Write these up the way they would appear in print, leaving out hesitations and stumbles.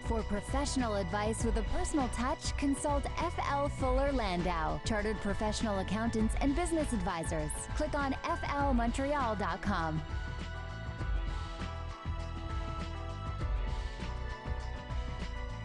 For professional advice with a personal touch, consult FL Fuller Landau, Chartered Professional Accountants and Business Advisors. Click on flmontreal.com.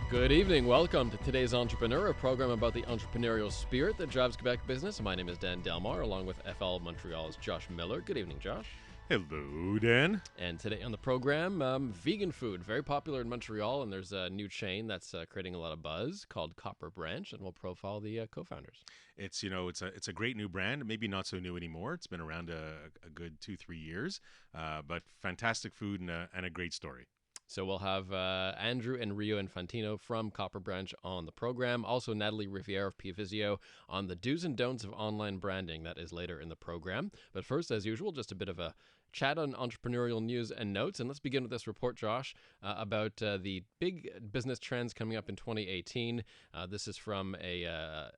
Good evening. Welcome to today's Entrepreneur, a program about the entrepreneurial spirit that drives Quebec business. My name is Dan Delmar, along with FL Montreal's Josh Miller. Good evening, Josh. Hello, Dan. And today on the program, vegan food, very popular in Montreal, and there's a new chain that's creating a lot of buzz called Copper Branch, and we'll profile the co-founders. It's a great new brand, maybe not so new anymore. It's been around a good 2-3 years, but fantastic food and a great story. So we'll have Andrew and Rio Infantino from Copper Branch on the program. Also, Natalie Riviere of Pvisio on the do's and don'ts of online branding. That is later in the program. But first, as usual, just a bit of a chat on entrepreneurial news and notes. And let's begin with this report, Josh, about the big business trends coming up in 2018. This is from I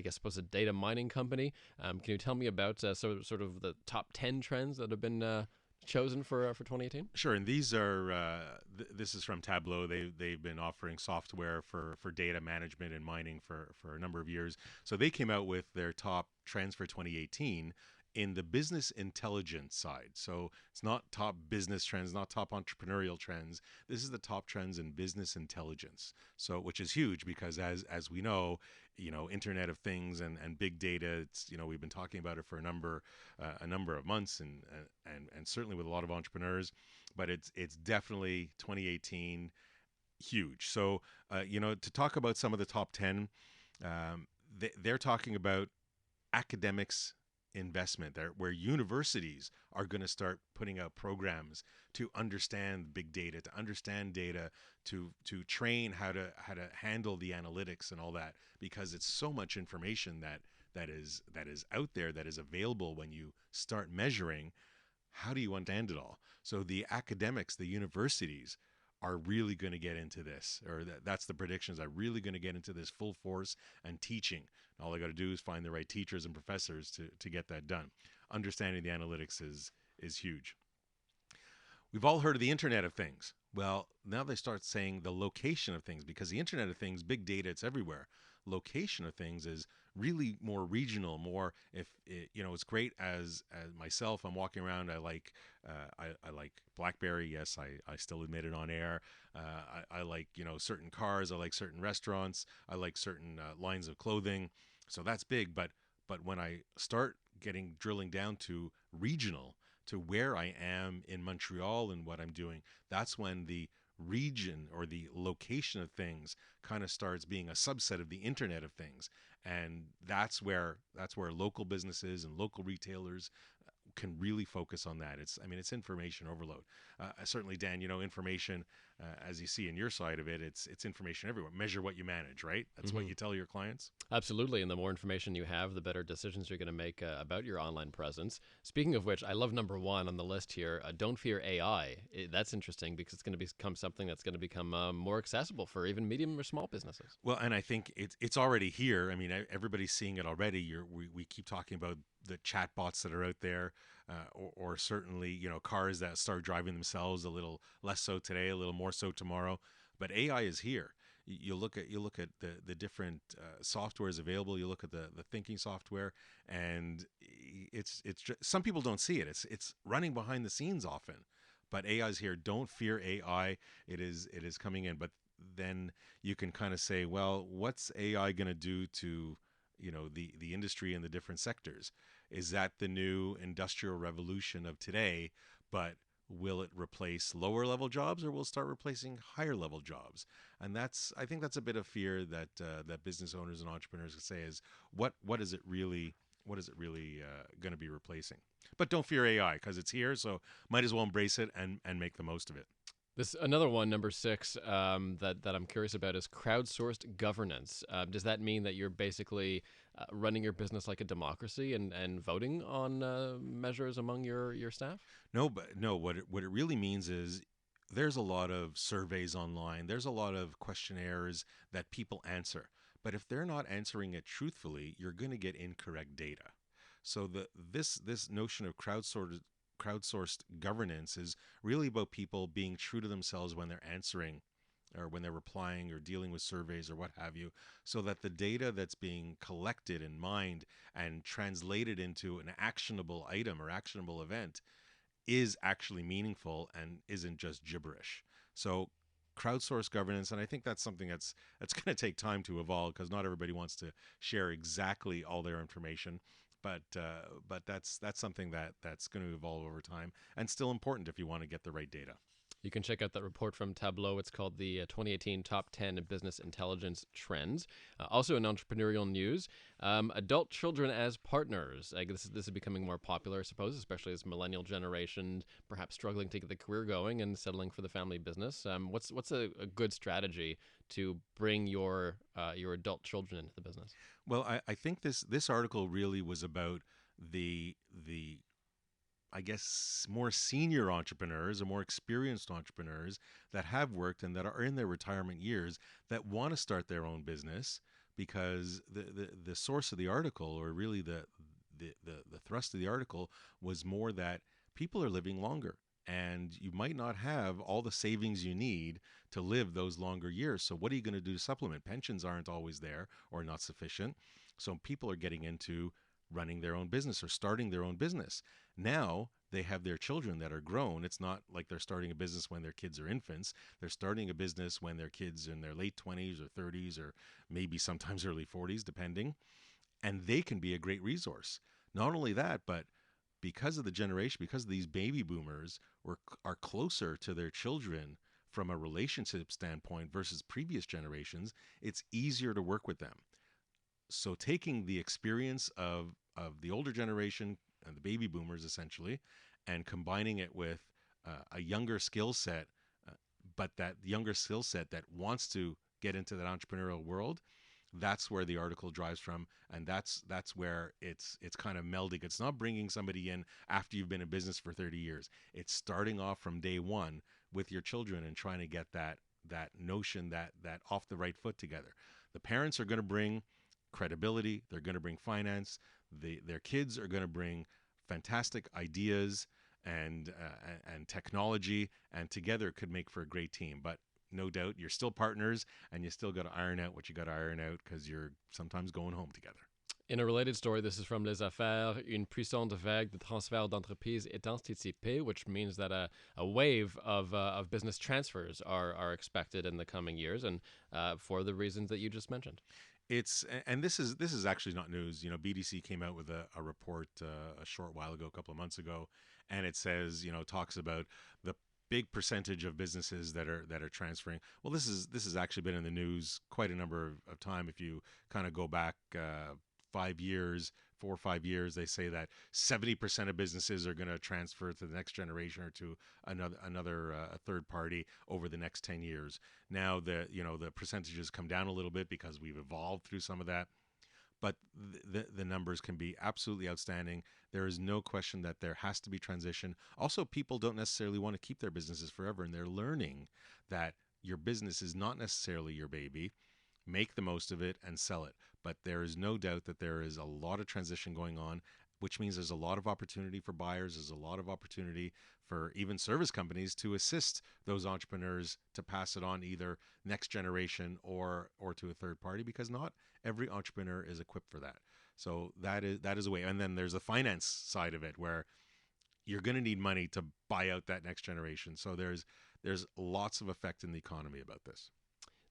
suppose a data mining company. Can you tell me about sort of the top 10 trends that have been chosen for 2018? Sure, and these are this is from Tableau. They've been offering software for data management and mining for a number of years. So they came out with their top trends for 2018 in the business intelligence side. So it's not top business trends, not top entrepreneurial trends. This is the top trends in business intelligence. So, which is huge because as we know, Internet of Things and big data. It's we've been talking about it for a number of months and certainly with a lot of entrepreneurs. But it's definitely 2018 huge. So to talk about some of the top 10, they're talking about academics investment there, where universities are going to start putting out programs to understand big data, to understand data, to train how to handle the analytics and all that, because it's so much information that is out there, that is available when you start measuring. How do you understand it all? So the academics, the universities, are really going to get into this, or that's the predictions, are really going to get into this full force and teaching. And all they got to do is find the right teachers and professors to get that done. Understanding the analytics is huge. We've all heard of the Internet of Things. Well, now they start saying the location of things, because the Internet of Things, big data, it's everywhere. Location of things is really more regional, more it's great as myself. I'm walking around. I like BlackBerry. Yes, I still admit it on air. I like certain cars. I like certain restaurants. I like certain lines of clothing. So that's big. But when I start drilling down to regional, to where I am in Montreal and what I'm doing, that's when the region or the location of things kind of starts being a subset of the Internet of Things. And that's where local businesses and local retailers can really focus on that. It's information overload. Certainly, Dan, information, as you see in your side of it, it's information everywhere. Measure what you manage, right? That's what you tell your clients. Absolutely. And the more information you have, the better decisions you're going to make about your online presence. Speaking of which, I love number 1 on the list here. Don't fear AI. That's interesting because it's going to become something that's going to become more accessible for even medium or small businesses. Well, and I think it's already here. I mean, everybody's seeing it already. We keep talking about the chatbots that are out there, or certainly cars that start driving themselves, a little less so today, a little more so tomorrow. But AI is here. You look at the different softwares available. You look at the thinking software, and it's just, some people don't see it. It's running behind the scenes often, but AI is here. Don't fear AI. It is coming in. But then you can kind of say, well, what's AI going to do to the industry and the different sectors? Is that the new industrial revolution of today? But will it replace lower level jobs, or will it start replacing higher level jobs? And I think that's a bit of fear that that business owners and entrepreneurs can say is what is it really going to be replacing? But don't fear AI, because it's here, so might as well embrace it and make the most of it. This another one, number 6, that I'm curious about is crowdsourced governance. Does that mean that you're basically running your business like a democracy and voting on measures among your staff? No, but no. What it really means is there's a lot of surveys online. There's a lot of questionnaires that people answer. But if they're not answering it truthfully, you're going to get incorrect data. So this notion of crowdsourced governance is really about people being true to themselves when they're answering or when they're replying or dealing with surveys or what have you, so that the data that's being collected and mined and translated into an actionable item or actionable event is actually meaningful and isn't just gibberish. So crowdsource governance, and I think that's something that's going to take time to evolve, because not everybody wants to share exactly all their information. But that's something that's going to evolve over time and still important if you want to get the right data. You can check out that report from Tableau. It's called the 2018 Top 10 Business Intelligence Trends. Also in entrepreneurial news, adult children as partners. This is becoming more popular, I suppose, especially as millennial generation, perhaps struggling to get the career going and settling for the family business. What's a good strategy to bring your adult children into the business? Well, I think this article really was about the I guess more senior entrepreneurs or more experienced entrepreneurs that have worked and that are in their retirement years that want to start their own business, because the source of the article, or really the thrust of the article, was more that people are living longer, and you might not have all the savings you need to live those longer years. So what are you going to do to supplement? Pensions aren't always there or not sufficient. So people are getting into running their own business or starting their own business. Now they have their children that are grown. It's not like they're starting a business when their kids are infants. They're starting a business when their kids are in their late 20s or 30s, or maybe sometimes early 40s, depending. And they can be a great resource. Not only that, but because of the generation, because of these baby boomers are closer to their children from a relationship standpoint versus previous generations, it's easier to work with them. So taking the experience of the older generation and the baby boomers, essentially, and combining it with a younger skill set, but that younger skill set that wants to get into that entrepreneurial world, that's where the article drives from, and that's where it's kind of melding. It's not bringing somebody in after you've been in business for 30 years. It's starting off from day one with your children and trying to get that notion, that off the right foot together. The parents are going to bring credibility. They're going to bring finance. Their kids are going to bring fantastic ideas and technology, and together it could make for a great team. But no doubt, you're still partners, and you still got to iron out what you got to iron out, because you're sometimes going home together. In a related story, this is from Les Affaires. Une puissante vague de transfert d'entreprise est anticipée, which means that a wave of business transfers are expected in the coming years, and for the reasons that you just mentioned. And this is actually not news. You know, BDC came out with a report a short while ago, a couple of months ago, and it says, talks about the big percentage of businesses that are transferring. Well, this has actually been in the news quite a number of time. If you kind of go back 4 or 5 years, they say that 70% of businesses are going to transfer to the next generation or to another a third party over the next 10 years. Now the percentages come down a little bit because we've evolved through some of that, but the numbers can be absolutely outstanding. There is no question that there has to be transition. Also, people don't necessarily want to keep their businesses forever, and they're learning that your business is not necessarily your baby. Make the most of it and sell it. But there is no doubt that there is a lot of transition going on, which means there's a lot of opportunity for buyers. There's a lot of opportunity for even service companies to assist those entrepreneurs to pass it on either next generation or to a third party, because not every entrepreneur is equipped for that. So that is a way. And then there's the finance side of it, where you're going to need money to buy out that next generation. So there's lots of effect in the economy about this.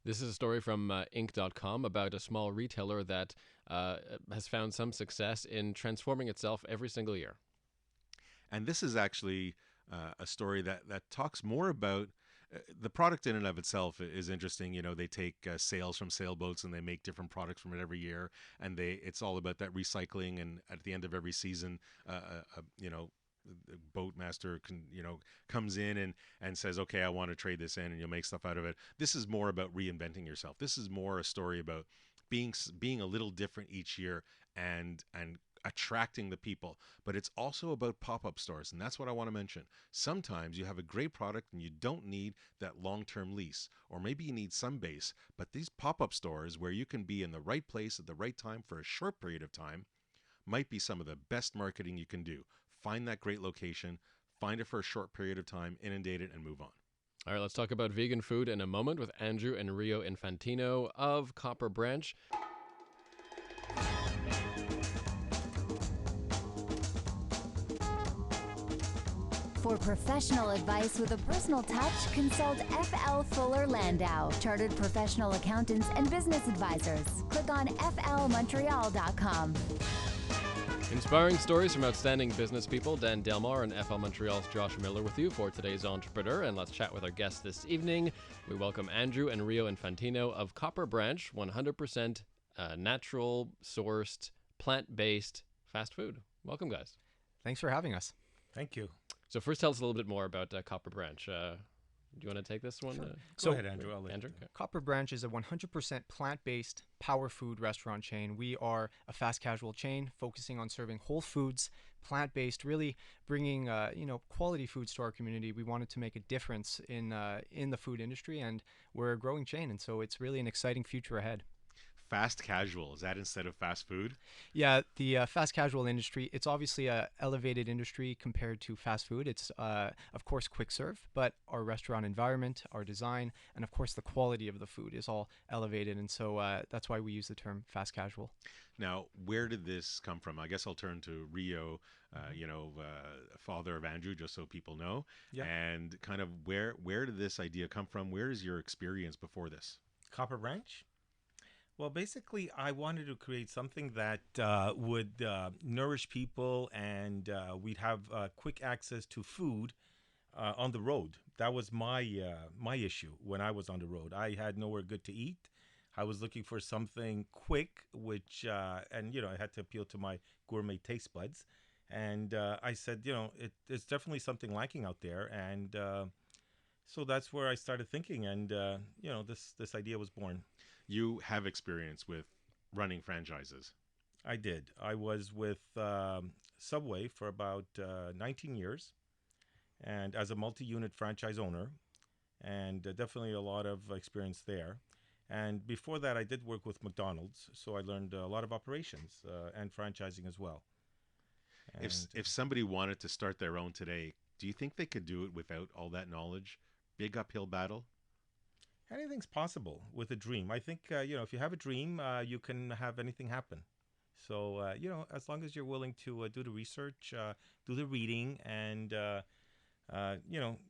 This is a story from Inc.com about a small retailer that has found some success in transforming itself every single year. And this is actually a story that talks more about the product in and of itself is interesting. They take sales from sailboats and they make different products from it every year. And it's all about that recycling. And at the end of every season, the boatmaster comes in and says, okay, I want to trade this in, and you'll make stuff out of it. This is more about reinventing yourself. This is more a story about being a little different each year and attracting the people. But it's also about pop-up stores, and that's what I want to mention. Sometimes you have a great product and you don't need that long-term lease, or maybe you need some base, but these pop-up stores where you can be in the right place at the right time for a short period of time might be some of the best marketing you can do. Find that great location, find it for a short period of time, inundate it, and move on. All right, let's talk about vegan food in a moment with Andrew and Rio Infantino of Copper Branch. For professional advice with a personal touch, consult FL Fuller Landau, Chartered Professional Accountants and Business Advisors. Click on flmontreal.com. Inspiring stories from outstanding business people. Dan Delmar and FL Montreal's Josh Miller with you for today's Entrepreneur. And let's chat with our guests this evening. We welcome Andrew and Rio Infantino of Copper Branch, 100% natural sourced, plant-based fast food. Welcome, guys. Thanks for having us. Thank you. So first, tell us a little bit more about Copper Branch. Do you want to take this one? Sure. Go ahead, Andrew. I'll let Andrew? you. Copper Branch is a 100% plant-based power food restaurant chain. We are a fast casual chain focusing on serving whole foods, plant-based, really bringing quality foods to our community. We wanted to make a difference in the food industry, and we're a growing chain, and so it's really an exciting future ahead. Fast casual, is that instead of fast food? Yeah, the fast casual industry, it's obviously a elevated industry compared to fast food. It's, of course, quick serve, but our restaurant environment, our design, and of course the quality of the food is all elevated. And so that's why we use the term fast casual. Now, where did this come from? I guess I'll turn to Rio, father of Andrew, just so people know. Yeah. And kind of where did this idea come from? Where is your experience before this? Copper Branch? Well, basically, I wanted to create something that would nourish people, and we'd have quick access to food on the road. That was my issue when I was on the road. I had nowhere good to eat. I was looking for something quick, which I had to appeal to my gourmet taste buds. And I said, it's definitely something lacking out there, and so that's where I started thinking, and this idea was born. You have experience with running franchises. I did. I was with Subway for about 19 years, and as a multi-unit franchise owner, and definitely a lot of experience there. And before that, I did work with McDonald's, so I learned a lot of operations and franchising as well. And If somebody wanted to start their own today, do you think they could do it without all that knowledge? Big uphill battle? anything's possible with a dream. I think, if you have a dream, you can have anything happen. So, as long as you're willing to do the research, do the reading, and,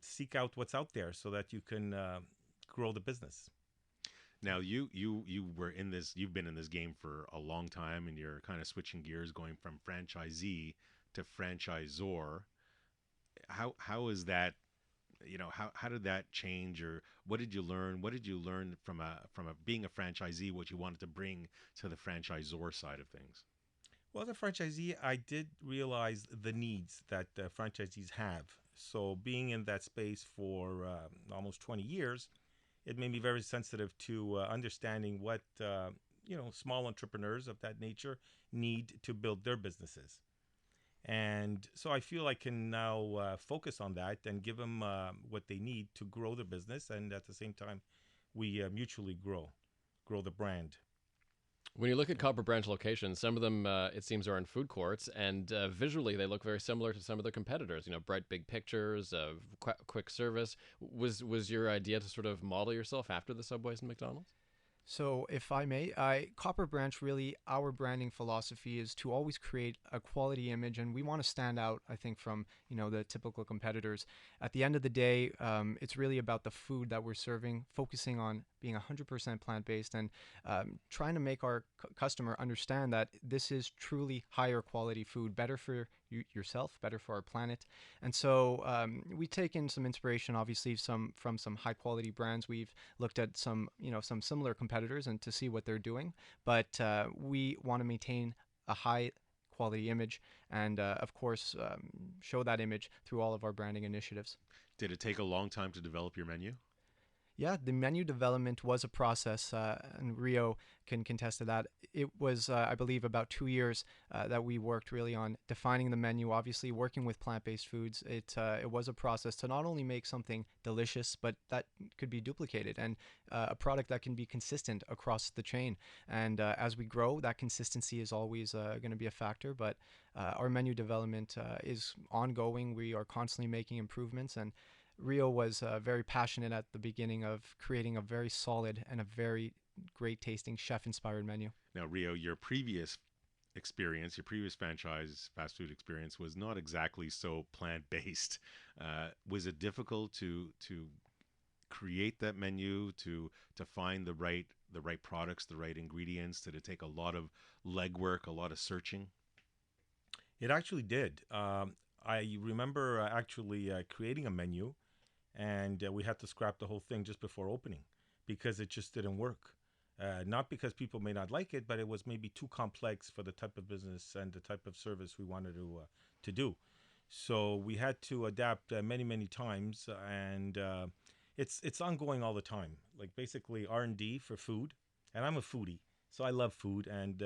seek out what's out there so that you can grow the business. Now, you were in this. You've been in this game for a long time, and you're kind of switching gears, going from franchisee to franchisor. How is that? How did that change, or what did you learn? What did you learn from being a franchisee? What you wanted to bring to the franchisor side of things? Well, as a franchisee, I did realize the needs that franchisees have. So, being in that space for almost 20 years, it made me very sensitive to understanding what small entrepreneurs of that nature need to build their businesses. And so I feel I can now focus on that and give them what they need to grow their business, and at the same time, we mutually grow the brand. When you look at Copper Branch locations, some of them, it seems, are in food courts, and visually they look very similar to some of their competitors. Bright big pictures, quick service. Was your idea to sort of model yourself after the Subways and McDonald's? So if I may, Copper Branch, really, our branding philosophy is to always create a quality image, and we want to stand out, I think, from the typical competitors. At the end of the day, it's really about the food that we're serving, focusing on being 100% plant-based, and trying to make our customer understand that this is truly higher quality food, better for yourself, better for our planet. And so we take in some inspiration, obviously, from some high quality brands. We've looked at some similar competitors and to see what they're doing, but we want to maintain a high quality image, and of course show that image through all of our branding initiatives. Did it take a long time to develop your menu? Yeah, the menu development was a process, and Rio can contest to that. It was, I believe, about 2 years that we worked really on defining the menu. Obviously, working with plant-based foods, it was a process to not only make something delicious, but that could be duplicated, and a product that can be consistent across the chain. And as we grow, that consistency is always going to be a factor, but our menu development is ongoing. We are constantly making improvements, and Rio was very passionate at the beginning of creating a very solid and a very great tasting chef-inspired menu. Now, Rio, your previous experience, your previous franchise fast food experience was not exactly so plant-based. Was it difficult to create that menu, to find the right products, the right ingredients? Did it take a lot of legwork, a lot of searching? It actually did. I remember actually creating a menu, and we had to scrap the whole thing just before opening because it just didn't work. Not because people may not like it, but it was maybe too complex for the type of business and the type of service we wanted to do. So we had to adapt many times, and it's ongoing all the time. Like basically R&D for food, and I'm a foodie, so I love food, and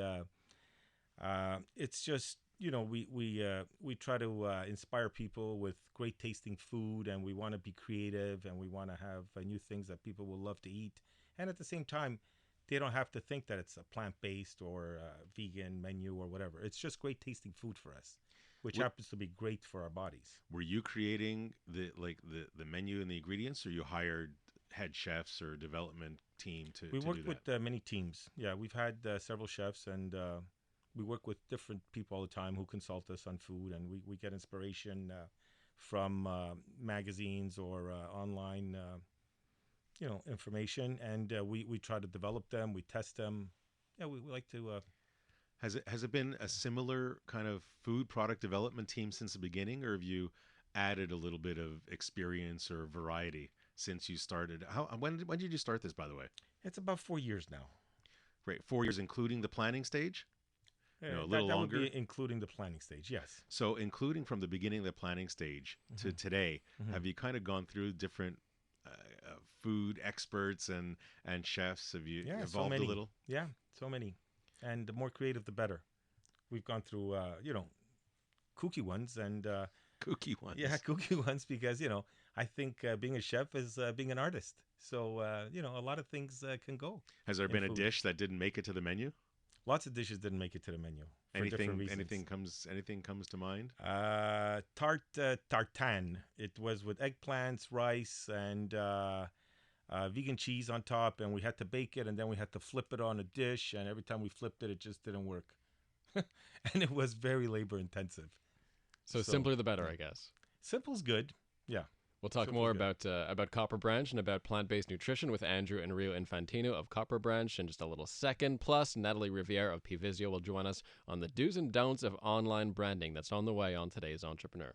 it's just we try to inspire people with great tasting food, and we want to be creative, and we want to have new things that people will love to eat, and at the same time, they don't have to think that it's a plant-based or vegan menu or whatever. It's just great tasting food for us, which happens to be great for our bodies. Were you creating the menu and the ingredients, or you hired head chefs or development team to We do worked that? with many teams. Yeah, we've had several chefs, and we work with different people all the time who consult us on food, and we get inspiration from magazines or online information, and we try to develop them, we test them. Yeah, we like to Has it been a similar kind of food product development team since the beginning, or have you added a little bit of experience or variety since you started? When did you start this, by the way? it's about 4 years now. Great, 4 years, including the planning stage. A little that longer. would be including the planning stage, yes. So, including from the beginning of the planning stage to today, have you kind of gone through different food experts and chefs? Have you Yeah, so evolved a many. little? Yeah, so many. And the more creative, the better. We've gone through, kooky ones, and Kooky ones. yeah, kooky ones, because, I think being a chef is being an artist. So, a lot of things can go. Has there in been a food. dish that didn't make it to the menu? Lots of dishes didn't make it to the menu for different reasons. Anything comes to mind? Tartane. It was with eggplants, rice, and vegan cheese on top, and we had to bake it, and then we had to flip it on a dish, and every time we flipped it, it just didn't work. And it was very labor intensive. So simpler the better, I guess. Simple's good. Yeah. We'll talk Simple's more good. about Copper Branch and about plant-based nutrition with Andrew and Rio Infantino of Copper Branch in just a little second. Plus, Natalie Riviere of Pvisio will join us on the do's and don'ts of online branding that's on the way on today's Entrepreneur.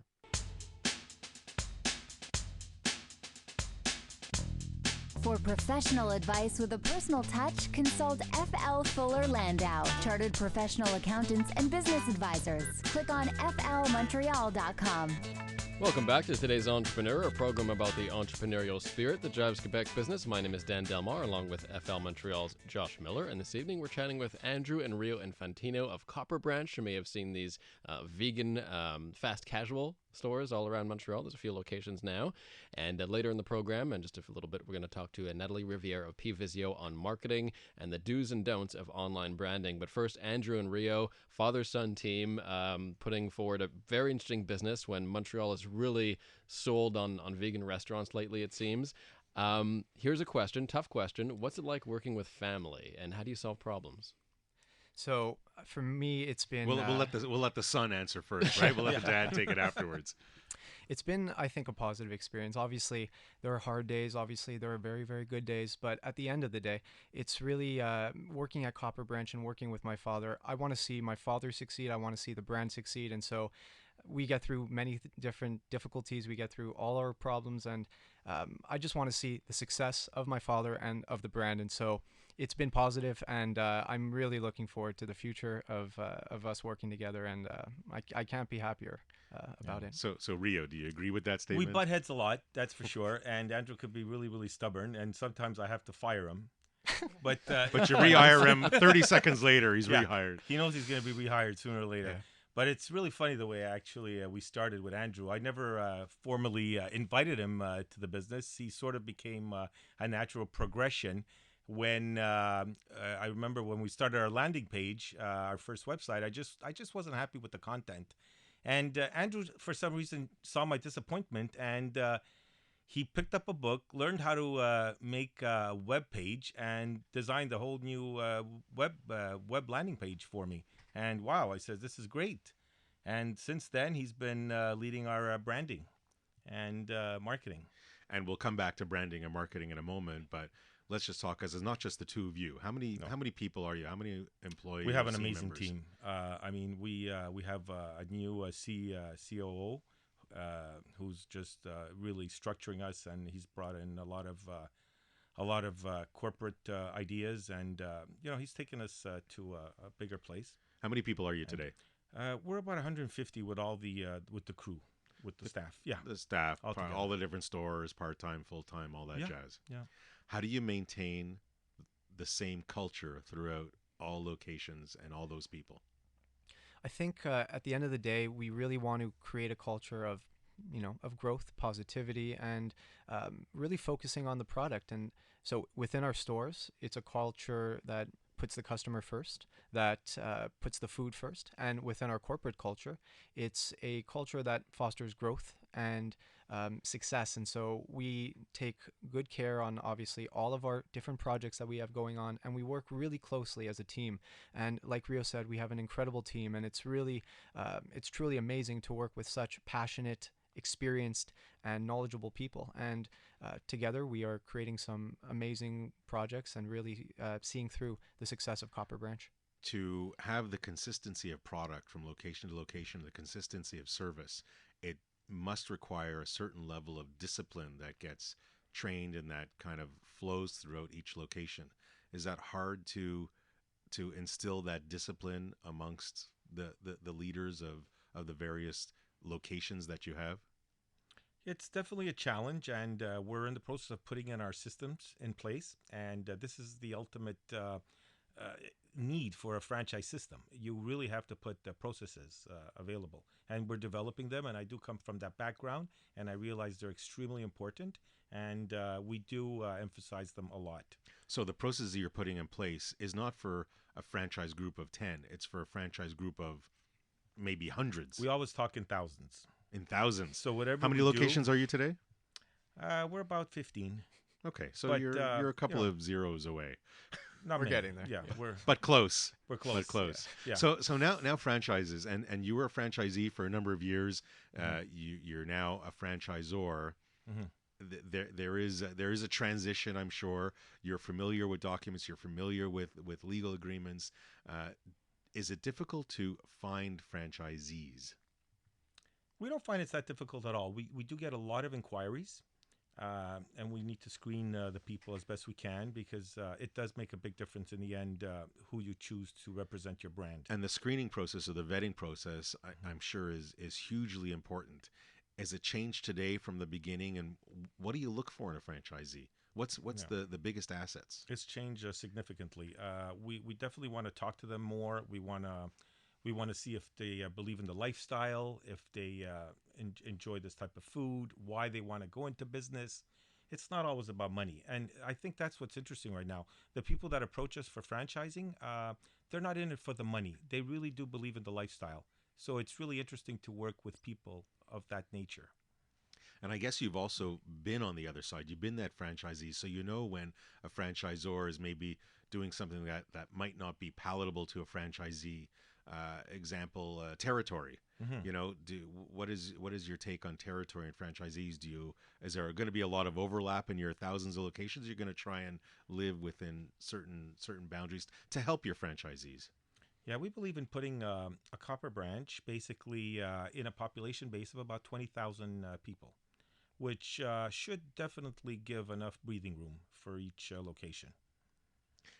For professional advice with a personal touch, consult FL Fuller Landau, Chartered Professional Accountants and Business Advisors. Click on flmontreal.com. Welcome back to today's Entrepreneur, a program about the entrepreneurial spirit that drives Quebec business. My name is Dan Delmar, along with FL Montreal's Josh Miller. And this evening, we're chatting with Andrew and Rio Infantino of Copper Branch. You may have seen these vegan fast casual stores all around Montreal. There's a few locations now. And later in the program, and just a little bit, we're going to talk to Natalie Riviere of Pvisio on marketing and the do's and don'ts of online branding. But first, Andrew and Rio, father-son team, putting forward a very interesting business when Montreal is really sold on vegan restaurants lately, it seems. Here's a question, tough question. What's it like working with family, and how do you solve problems? So for me, it's been We'll let the son answer first, right? We'll let the dad take it afterwards. it's been, I think, a positive experience. Obviously, there are hard days. Obviously, there are very, very good days. But at the end of the day, it's really working at Copper Branch and working with my father. I want to see my father succeed. I want to see the brand succeed. And so we get through many different difficulties. We get through all our problems. And I just want to see the success of my father and of the brand. And so it's been positive, and I'm really looking forward to the future of us working together. And I can't be happier about it. So Rio, do you agree with that statement? We butt heads a lot, that's for sure. And Andrew could be really, really stubborn, and sometimes I have to fire him. But you rehire him 30 seconds later, he's rehired. He knows he's going to be rehired sooner or later. Yeah. But it's really funny the way actually we started with Andrew. I never formally invited him to the business. He sort of became a natural progression. When I remember when we started our landing page, our first website, I just wasn't happy with the content. And Andrew, for some reason, saw my disappointment, and he picked up a book, learned how to make a web page, and designed a whole new web landing page for me. And wow, I said, this is great. And since then, he's been leading our branding and marketing. And we'll come back to branding and marketing in a moment, but let's just talk, as it's not just the two of you. How many people are you? How many employees? We have an amazing members? team. I mean, we have a new COO who's just really structuring us, and he's brought in a lot of corporate ideas, and he's taken us to a bigger place. How many people are you today? We're about 150 with all the with the crew, with the staff. Yeah, The staff, Altogether. all the different stores, part-time, full-time, all that jazz. Yeah. How do you maintain the same culture throughout all locations and all those people? I think at the end of the day, we really want to create a culture of, of growth, positivity, and really focusing on the product. And so within our stores, it's a culture that puts the customer first, that puts the food first. And within our corporate culture, it's a culture that fosters growth and success. And so we take good care on obviously all of our different projects that we have going on, and we work really closely as a team. And like Rio said, we have an incredible team, and it's truly amazing to work with such passionate, experienced, and knowledgeable people. And together we are creating some amazing projects and really seeing through the success of Copper Branch. To have the consistency of product from location to location, the consistency of service, it must require a certain level of discipline that gets trained and that kind of flows throughout each location. Is that hard to instill that discipline amongst the leaders of the various locations that you have? It's definitely a challenge, and we're in the process of putting in our systems in place. And this is the ultimate need for a franchise system. You really have to put the processes available, and we're developing them. And I do come from that background, and I realize they're extremely important, and we do emphasize them a lot. So the processes you're putting in place is not for a franchise group of 10. It's for a franchise group of maybe hundreds. We always talk in thousands. In thousands. So whatever. How many locations are you today? We're about 15. Okay, so But, you're a couple of zeros away. Not We're many. getting there. Yeah, But close. we're close. But close. Yeah. So now franchises, and you were a franchisee for a number of years. You're now a franchisor. There is a transition, I'm sure. You're familiar with documents. You're familiar with legal agreements. Is it difficult to find franchisees? We don't find it's that difficult at all. We do get a lot of inquiries, and we need to screen the people as best we can, because it does make a big difference in the end who you choose to represent your brand. And the screening process or the vetting process, I'm sure, is hugely important. Has it changed today from the beginning? And what do you look for in a franchisee? What's the biggest assets? It's changed significantly. We definitely want to talk to them more. We want to see if they believe in the lifestyle, if they enjoy this type of food, why they want to go into business. It's not always about money. And I think that's what's interesting right now. The people that approach us for franchising, they're not in it for the money. They really do believe in the lifestyle. So it's really interesting to work with people of that nature. And I guess you've also been on the other side. You've been that franchisee, so you know when a franchisor is maybe doing something that might not be palatable to a franchisee. Example, territory. You know, what is your take on territory and franchisees? Is there going to be a lot of overlap in your thousands of locations? You're going to try and live within certain boundaries to help your franchisees. Yeah, we believe in putting a Copper Branch basically in a population base of about 20,000 people, which should definitely give enough breathing room for each location.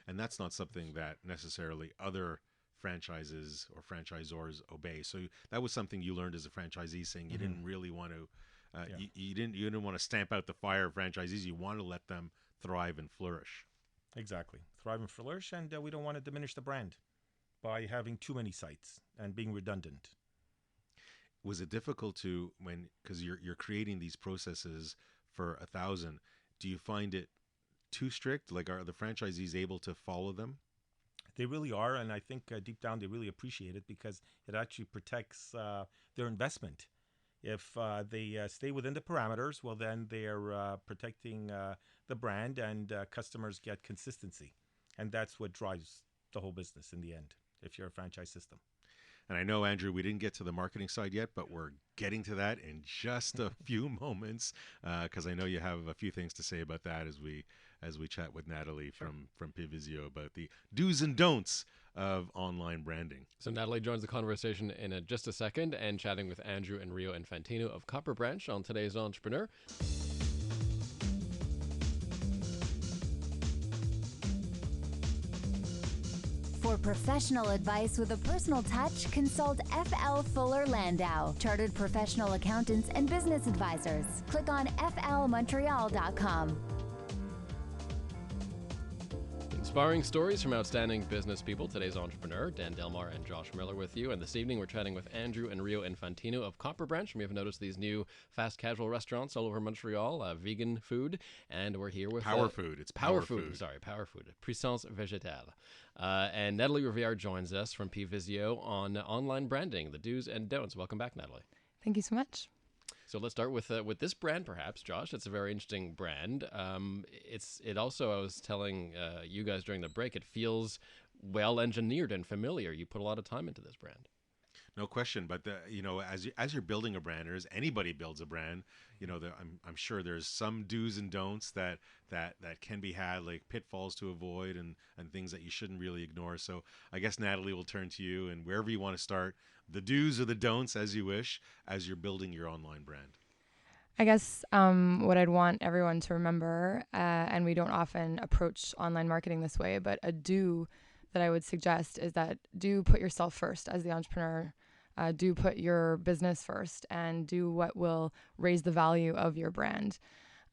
And that's not something that necessarily other franchises or franchisors obey. So that was something you learned as a franchisee, saying you didn't really want to, you didn't want to stamp out the fire of franchisees. You want to let them thrive and flourish. Exactly, thrive and flourish, and we don't want to diminish the brand by having too many sites and being redundant. Was it difficult because you're creating these processes for 1,000? Do you find it too strict? Like, are the franchisees able to follow them? They really are, and I think deep down they really appreciate it, because it actually protects their investment. If they stay within the parameters, well, then they're protecting the brand, and customers get consistency. And that's what drives the whole business in the end, if you're a franchise system. And I know, Andrew, we didn't get to the marketing side yet, but we're getting to that in just a few moments, because I know you have a few things to say about that as we chat with Natalie from Pivizio about the do's and don'ts of online branding. So Natalie joins the conversation in just a second, and chatting with Andrew and Rio Infantino of Copper Branch on today's Entrepreneur. For professional advice with a personal touch, consult FL Fuller Landau, Chartered Professional Accountants and Business Advisors. Click on flmontreal.com. Inspiring stories from outstanding business people. Today's Entrepreneur, Dan Delmar and Josh Miller with you. And this evening we're chatting with Andrew and Rio Infantino of Copper Branch. We have noticed these new fast casual restaurants all over Montreal, vegan food. And we're here with... Power food. It's Power food. Sorry, Power food. Puissance Végétale. And Natalie Riviere joins us from Pivizio on online branding, the do's and don'ts. Welcome back, Natalie. Thank you so much. So let's start with this brand, perhaps, Josh. It's a very interesting brand. It also, I was telling you guys during the break, it feels well engineered and familiar. You put a lot of time into this brand. No question, but as you're building a brand, or as anybody builds a brand, I'm sure there's some do's and don'ts that can be had, like pitfalls to avoid and things that you shouldn't really ignore. So I guess Natalie will turn to you, and wherever you want to start, the do's or the don'ts as you wish, as you're building your online brand. I guess what I'd want everyone to remember, and we don't often approach online marketing this way, but a do that I would suggest is that do put yourself first as the entrepreneur. Do put your business first, and do what will raise the value of your brand.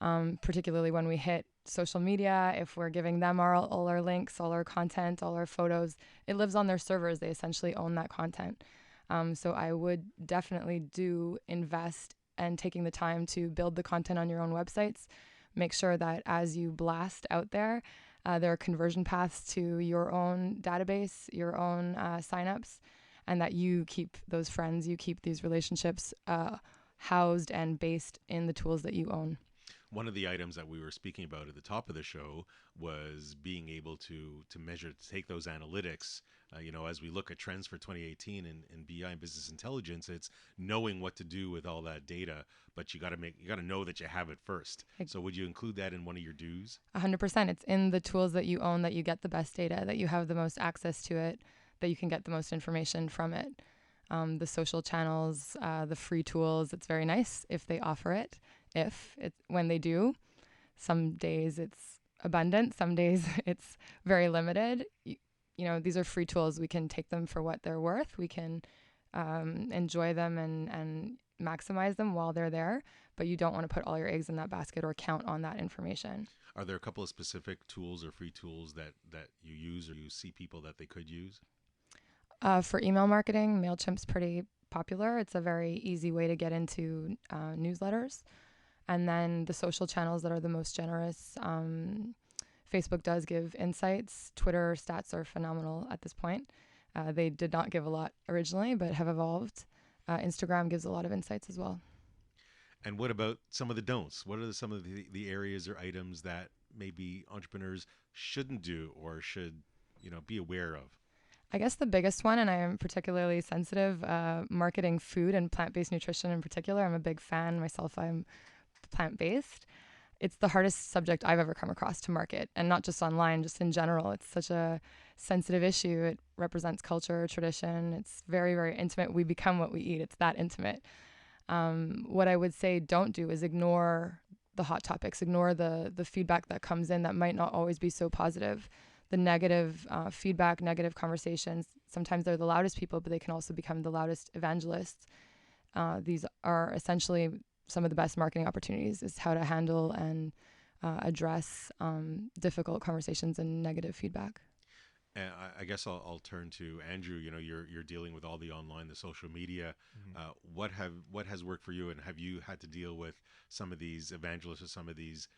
Particularly when we hit social media, if we're giving them all our links, all our content, all our photos, it lives on their servers. They essentially own that content. So I would definitely do invest and taking the time to build the content on your own websites. Make sure that as you blast out there, there are conversion paths to your own database, your own signups, and that you keep those friends, you keep these relationships housed and based in the tools that you own. One of the items that we were speaking about at the top of the show was being able to measure, to take those analytics. As we look at trends for 2018 in BI and business intelligence, it's knowing what to do with all that data, but you got to know that you have it first. So would you include that in one of your do's? 100%. It's in the tools that you own that you get the best data, that you have the most access to it, that you can get the most information from it. The social channels, the free tools, it's very nice if they offer it. When they do, some days it's abundant, some days it's very limited. These are free tools. We can take them for what they're worth. We can enjoy them and maximize them while they're there, but you don't want to put all your eggs in that basket or count on that information. Are there a couple of specific tools or free tools that you use, or you see people that they could use? For email marketing, MailChimp's pretty popular. It's a very easy way to get into newsletters. And then the social channels that are the most generous, Facebook does give insights. Twitter stats are phenomenal at this point. They did not give a lot originally, but have evolved. Instagram gives a lot of insights as well. And what about some of the don'ts? What are some of the areas or items that maybe entrepreneurs shouldn't do or should be aware of? I guess the biggest one, and I am particularly sensitive, marketing food and plant-based nutrition in particular. I'm a big fan myself. I'm plant-based. It's the hardest subject I've ever come across to market, and not just online, just in general. It's such a sensitive issue. It represents culture, tradition. It's very, very intimate. We become what we eat. It's that intimate. What I would say don't do is ignore the hot topics, ignore the feedback that comes in that might not always be so positive. The negative feedback, negative conversations, sometimes they're the loudest people, but they can also become the loudest evangelists. These are essentially some of the best marketing opportunities, is how to handle and address difficult conversations and negative feedback. I guess I'll turn to Andrew. You're dealing with all the online, the social media. Mm-hmm. What has worked for you, and have you had to deal with some of these evangelists or some of these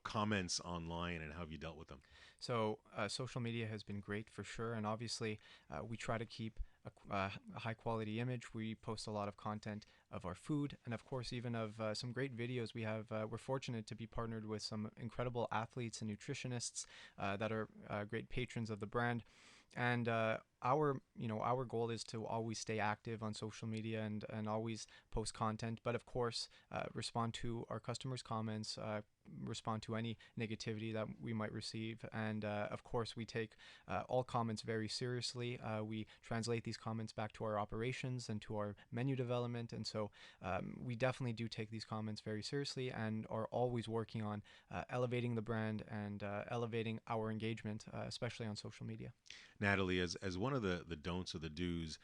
comments online, and how have you dealt with them? So social media has been great for sure, and obviously we try to keep a high quality image. We post a lot of content of our food, and of course even of some great videos. We're fortunate to be partnered with some incredible athletes and nutritionists that are great patrons of the brand. And our goal is to always stay active on social media and always post content, but of course respond to our customers' comments, respond to any negativity that we might receive, and of course we take all comments very seriously. We translate these comments back to our operations and to our menu development, and so we definitely do take these comments very seriously and are always working on elevating the brand and elevating our engagement, especially on social media. Natalie, as one of the don'ts or the do's,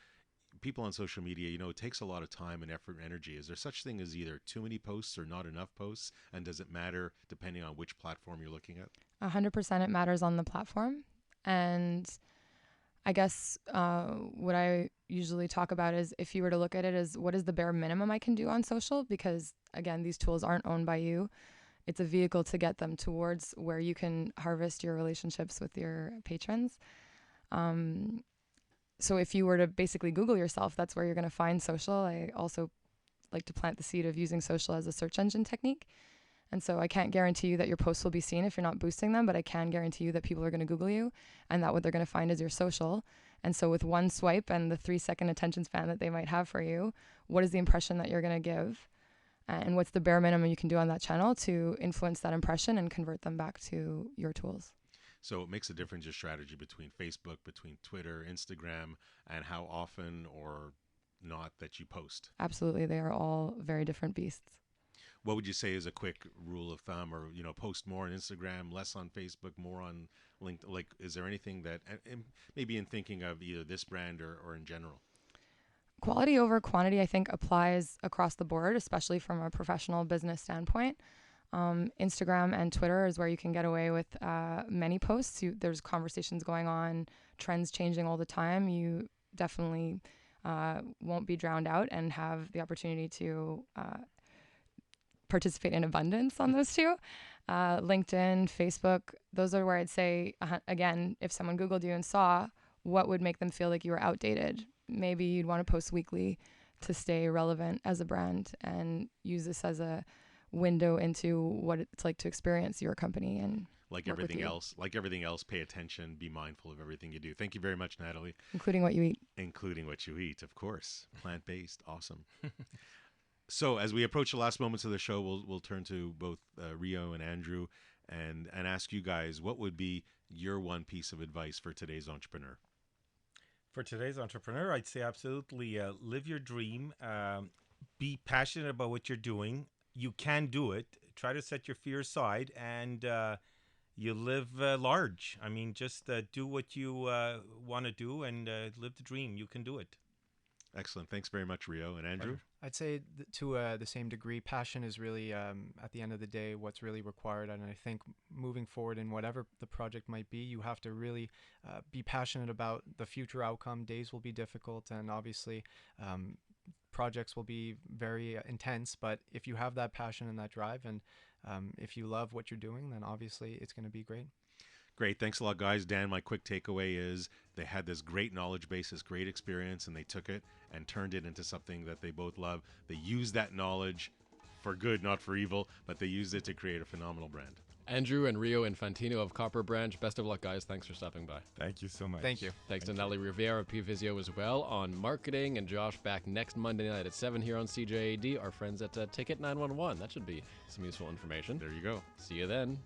people on social media, it takes a lot of time and effort and energy. Is there such thing as either too many posts or not enough posts? And does it matter depending on which platform you're looking at? 100% it matters on the platform. And I guess what I usually talk about is, if you were to look at it as what is the bare minimum I can do on social, because again, these tools aren't owned by you. It's a vehicle to get them towards where you can harvest your relationships with your patrons. So if you were to basically Google yourself, that's where you're going to find social. I also like to plant the seed of using social as a search engine technique. And so I can't guarantee you that your posts will be seen if you're not boosting them, but I can guarantee you that people are going to Google you and that what they're going to find is your social. And so with one swipe and the 3-second attention span that they might have for you, what is the impression that you're going to give? And what's the bare minimum you can do on that channel to influence that impression and convert them back to your tools? So it makes a difference, your strategy between Facebook, between Twitter, Instagram, and how often or not that you post. Absolutely. They are all very different beasts. What would you say is a quick rule of thumb, or, post more on Instagram, less on Facebook, more on LinkedIn? Like, is there anything that, and maybe in thinking of either this brand or in general? Quality over quantity, I think, applies across the board, especially from a professional business standpoint. Instagram and Twitter is where you can get away with many posts. There's conversations going on, trends changing all the time. You definitely won't be drowned out and have the opportunity to participate in abundance on those two. LinkedIn, Facebook, those are where I'd say, again, if someone Googled you and saw, what would make them feel like you were outdated? Maybe you'd want to post weekly to stay relevant as a brand and use this as a window into what it's like to experience your company. And like everything else, pay attention, be mindful of everything you do. Thank you very much, Natalie. Including what you eat. Including what you eat, of course. Plant-based, awesome. So as we approach the last moments of the show, we'll turn to both Rio and Andrew and ask you guys, what would be your one piece of advice for today's entrepreneur? For today's entrepreneur, I'd say absolutely live your dream. Be passionate about what you're doing. You can do it. Try to set your fear aside, and you live large. I mean, just do what you want to do and live the dream. You can do it. Excellent. Thanks very much, Rio. And Andrew? I'd say to the same degree, passion is really, at the end of the day, what's really required. And I think moving forward in whatever the project might be, you have to really be passionate about the future outcome. Days will be difficult, and obviously projects will be very intense. But if you have that passion and that drive, and if you love what you're doing, then obviously it's going to be great. Great. Thanks a lot, guys. Dan, my quick takeaway is they had this great knowledge base, this great experience, and they took it and turned it into something that they both love. They used that knowledge for good, not for evil, but they used it to create a phenomenal brand. Andrew and Rio Infantino of Copper Branch, best of luck, guys. Thanks for stopping by. Thank you so much. Thank you. Thanks to Natalie Riviere of P-Visio as well on marketing, and Josh back next Monday night at 7 here on CJAD. Our friends at Ticket 911. That should be some useful information. There you go. See you then.